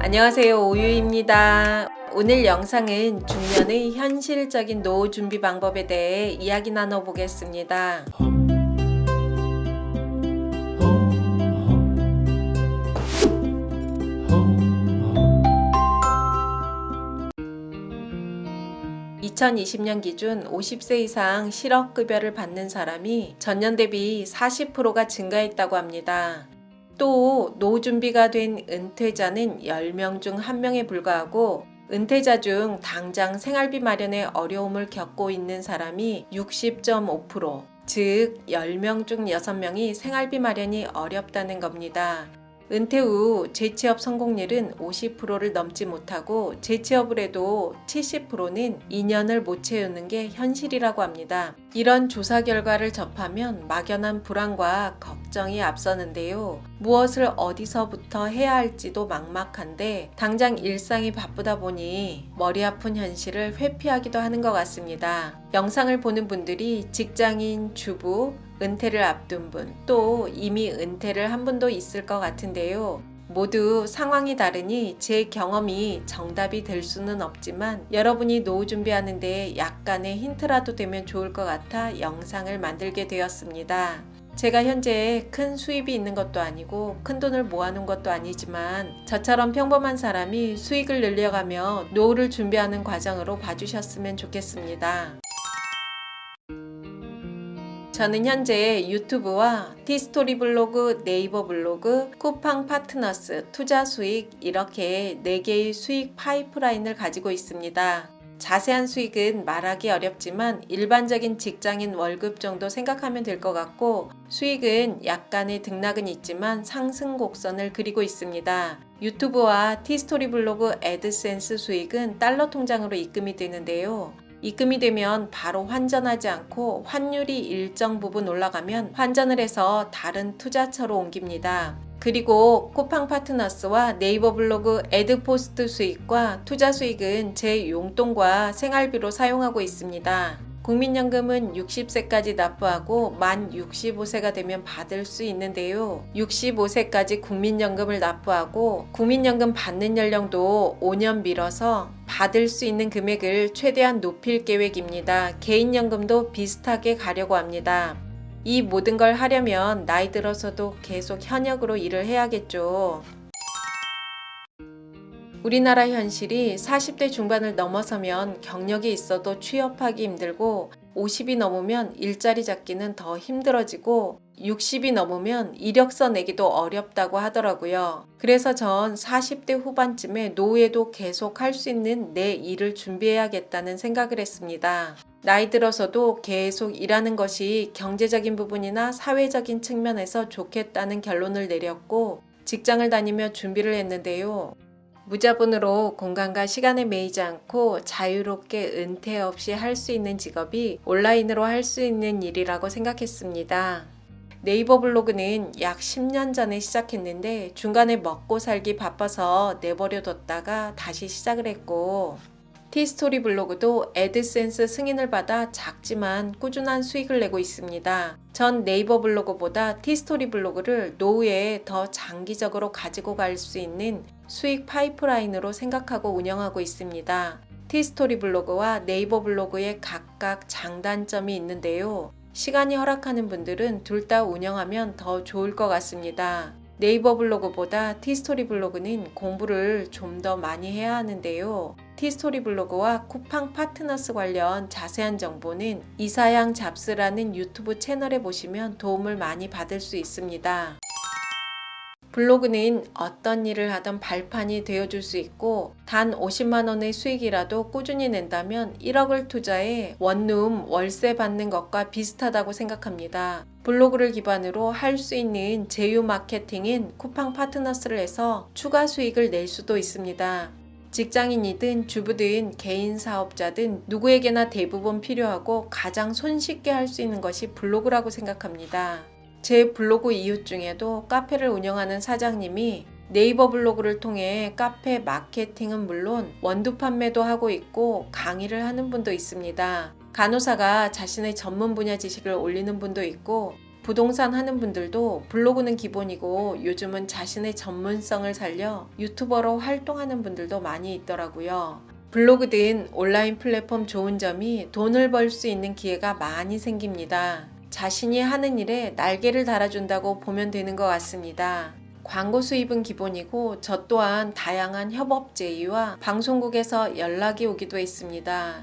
안녕하세요, 오유입니다. 오늘 영상은 중년의 현실적인 노후 준비 방법에 대해 이야기 나눠보겠습니다. 2020년 기준 50세 이상 실업급여를 받는 사람이 전년 대비 40%가 증가했다고 합니다. 또 노후 준비가 된 은퇴자는 10명 중 1명에 불과하고 은퇴자 중 당장 생활비 마련에 어려움을 겪고 있는 사람이 60.5%, 즉 10명 중 6명이 생활비 마련이 어렵다는 겁니다. 은퇴 후 재취업 성공률은 50%를 넘지 못하고 재취업을 해도 70%는 2년을 못 채우는 게 현실이라고 합니다. 이런 조사 결과를 접하면 막연한 불안과 걱정이 앞서는데요. 무엇을 어디서부터 해야 할지도 막막한데 당장 일상이 바쁘다 보니 머리 아픈 현실을 회피하기도 하는 것 같습니다. 영상을 보는 분들이 직장인, 주부, 은퇴를 앞둔 분, 또 이미 은퇴를 한 분도 있을 것 같은데요. 모두 상황이 다르니 제 경험이 정답이 될 수는 없지만 여러분이 노후 준비하는데 약간의 힌트라도 되면 좋을 것 같아 영상을 만들게 되었습니다. 제가 현재 큰 수입이 있는 것도 아니고 큰 돈을 모아놓은 것도 아니지만 저처럼 평범한 사람이 수익을 늘려가며 노후를 준비하는 과정으로 봐주셨으면 좋겠습니다. 저는 현재 유튜브와 티스토리 블로그, 네이버 블로그, 쿠팡 파트너스, 투자 수익 이렇게 4개의 수익 파이프라인을 가지고 있습니다. 자세한 수익은 말하기 어렵지만 일반적인 직장인 월급 정도 생각하면 될 것 같고 수익은 약간의 등락은 있지만 상승 곡선을 그리고 있습니다. 유튜브와 티스토리 블로그 애드센스 수익은 달러 통장으로 입금이 되는데요. 입금이 되면 바로 환전하지 않고 환율이 일정 부분 올라가면 환전을 해서 다른 투자처로 옮깁니다. 그리고 쿠팡 파트너스와 네이버 블로그 애드포스트 수익과 투자 수익은 제 용돈과 생활비로 사용하고 있습니다. 국민연금은 60세까지 납부하고 만 65세가 되면 받을 수 있는데요. 65세까지 국민연금을 납부하고 국민연금 받는 연령도 5년 미뤄서 받을 수 있는 금액을 최대한 높일 계획입니다. 개인연금도 비슷하게 가려고 합니다. 이 모든 걸 하려면 나이 들어서도 계속 현역으로 일을 해야겠죠. 우리나라 현실이 40대 중반을 넘어서면 경력이 있어도 취업하기 힘들고 50이 넘으면 일자리 잡기는 더 힘들어지고 60이 넘으면 이력서 내기도 어렵다고 하더라고요. 그래서 전 40대 후반쯤에 노후에도 계속 할 수 있는 내 일을 준비해야겠다는 생각을 했습니다. 나이 들어서도 계속 일하는 것이 경제적인 부분이나 사회적인 측면에서 좋겠다는 결론을 내렸고 직장을 다니며 준비를 했는데요. 무자본으로 공간과 시간에 매이지 않고 자유롭게 은퇴 없이 할 수 있는 직업이 온라인으로 할 수 있는 일이라고 생각했습니다. 네이버 블로그는 약 10년 전에 시작했는데 중간에 먹고 살기 바빠서 내버려뒀다가 다시 시작을 했고 티스토리 블로그도 애드센스 승인을 받아 작지만 꾸준한 수익을 내고 있습니다. 전 네이버 블로그보다 티스토리 블로그를 노후에 더 장기적으로 가지고 갈 수 있는 수익 파이프라인으로 생각하고 운영하고 있습니다. 티스토리 블로그와 네이버 블로그에 각각 장단점이 있는데요. 시간이 허락하는 분들은 둘 다 운영하면 더 좋을 것 같습니다. 네이버 블로그보다 티스토리 블로그는 공부를 좀 더 많이 해야 하는데요. 티스토리 블로그와 쿠팡 파트너스 관련 자세한 정보는 이사양 잡스라는 유튜브 채널에 보시면 도움을 많이 받을 수 있습니다. 블로그는 어떤 일을 하던 발판이 되어줄 수 있고 단 50만 원의 수익이라도 꾸준히 낸다면 1억을 투자해 원룸 월세 받는 것과 비슷하다고 생각합니다. 블로그를 기반으로 할 수 있는 제휴 마케팅인 쿠팡 파트너스를 해서 추가 수익을 낼 수도 있습니다. 직장인이든 주부든 개인 사업자든 누구에게나 대부분 필요하고 가장 손쉽게 할 수 있는 것이 블로그라고 생각합니다. 제 블로그 이웃 중에도 카페를 운영하는 사장님이 네이버 블로그를 통해 카페 마케팅은 물론 원두 판매도 하고 있고 강의를 하는 분도 있습니다. 간호사가 자신의 전문 분야 지식을 올리는 분도 있고 부동산 하는 분들도 블로그는 기본이고 요즘은 자신의 전문성을 살려 유튜버로 활동하는 분들도 많이 있더라고요. 블로그든 온라인 플랫폼 좋은 점이 돈을 벌 수 있는 기회가 많이 생깁니다. 자신이 하는 일에 날개를 달아준다고 보면 되는 것 같습니다. 광고 수입은 기본이고 저 또한 다양한 협업 제의와 방송국에서 연락이 오기도 했습니다.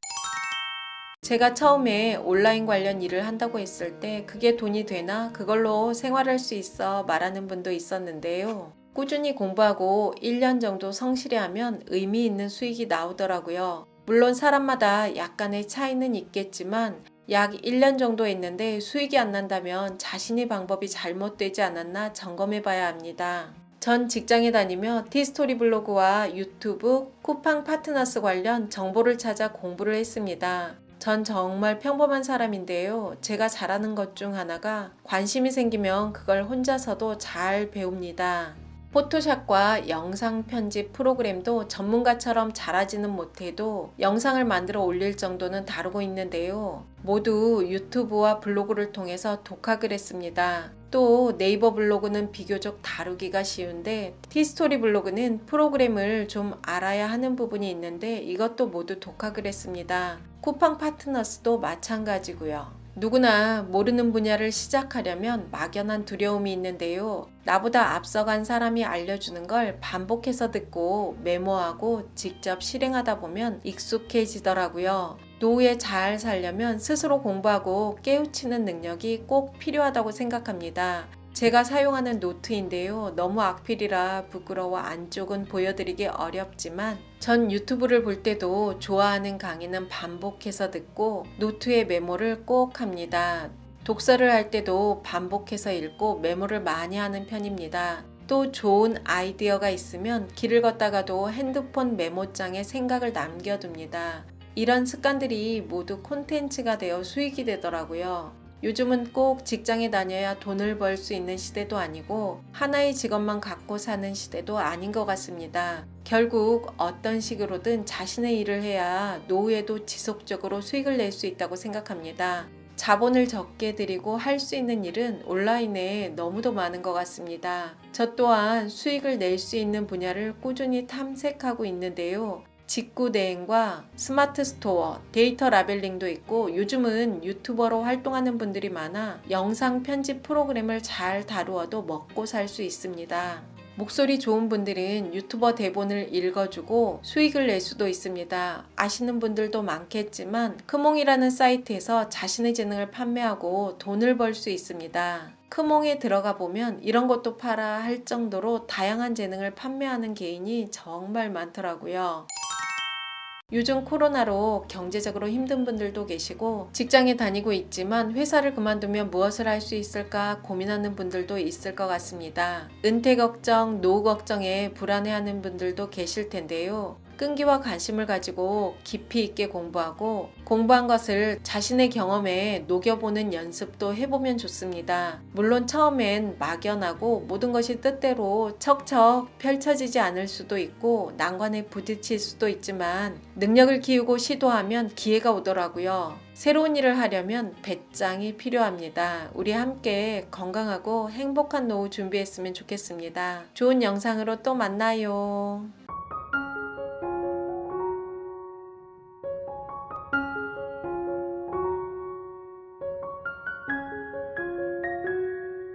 제가 처음에 온라인 관련 일을 한다고 했을 때 그게 돈이 되나 그걸로 생활할 수 있어 말하는 분도 있었는데요. 꾸준히 공부하고 1년 정도 성실히 하면 의미 있는 수익이 나오더라고요. 물론 사람마다 약간의 차이는 있겠지만 약 1년 정도 했는데 수익이 안 난다면 자신의 방법이 잘못되지 않았나 점검해 봐야 합니다. 전 직장에 다니며 티스토리 블로그와 유튜브, 쿠팡 파트너스 관련 정보를 찾아 공부를 했습니다. 전 정말 평범한 사람인데요. 제가 잘하는 것 중 하나가 관심이 생기면 그걸 혼자서도 잘 배웁니다. 포토샵과 영상 편집 프로그램도 전문가처럼 잘하지는 못해도 영상을 만들어 올릴 정도는 다루고 있는데요. 모두 유튜브와 블로그를 통해서 독학을 했습니다. 또 네이버 블로그는 비교적 다루기가 쉬운데 티스토리 블로그는 프로그램을 좀 알아야 하는 부분이 있는데 이것도 모두 독학을 했습니다. 쿠팡 파트너스도 마찬가지고요. 누구나 모르는 분야를 시작하려면 막연한 두려움이 있는데요. 나보다 앞서간 사람이 알려주는 걸 반복해서 듣고 메모하고 직접 실행하다 보면 익숙해지더라고요. 노후에 잘 살려면 스스로 공부하고 깨우치는 능력이 꼭 필요하다고 생각합니다. 제가 사용하는 노트인데요. 너무 악필이라 부끄러워 안쪽은 보여드리기 어렵지만 전 유튜브를 볼 때도 좋아하는 강의는 반복해서 듣고 노트에 메모를 꼭 합니다. 독서를 할 때도 반복해서 읽고 메모를 많이 하는 편입니다. 또 좋은 아이디어가 있으면 길을 걷다가도 핸드폰 메모장에 생각을 남겨둡니다. 이런 습관들이 모두 콘텐츠가 되어 수익이 되더라고요. 요즘은 꼭 직장에 다녀야 돈을 벌 수 있는 시대도 아니고 하나의 직업만 갖고 사는 시대도 아닌 것 같습니다. 결국 어떤 식으로든 자신의 일을 해야 노후에도 지속적으로 수익을 낼 수 있다고 생각합니다. 자본을 적게 들이고 할 수 있는 일은 온라인에 너무도 많은 것 같습니다. 저 또한 수익을 낼 수 있는 분야를 꾸준히 탐색하고 있는데요. 직구 대행과 스마트 스토어, 데이터 라벨링도 있고 요즘은 유튜버로 활동하는 분들이 많아 영상 편집 프로그램을 잘 다루어도 먹고 살 수 있습니다. 목소리 좋은 분들은 유튜버 대본을 읽어주고 수익을 낼 수도 있습니다. 아시는 분들도 많겠지만 크몽이라는 사이트에서 자신의 재능을 판매하고 돈을 벌 수 있습니다. 크몽에 들어가 보면 이런 것도 팔아 할 정도로 다양한 재능을 판매하는 개인이 정말 많더라고요. 요즘 코로나로 경제적으로 힘든 분들도 계시고 직장에 다니고 있지만 회사를 그만두면 무엇을 할 수 있을까 고민하는 분들도 있을 것 같습니다. 은퇴 걱정, 노후 걱정에 불안해하는 분들도 계실 텐데요. 끈기와 관심을 가지고 깊이 있게 공부하고 공부한 것을 자신의 경험에 녹여보는 연습도 해보면 좋습니다. 물론 처음엔 막연하고 모든 것이 뜻대로 척척 펼쳐지지 않을 수도 있고 난관에 부딪힐 수도 있지만 능력을 키우고 시도하면 기회가 오더라고요. 새로운 일을 하려면 배짱이 필요합니다. 우리 함께 건강하고 행복한 노후 준비했으면 좋겠습니다. 좋은 영상으로 또 만나요.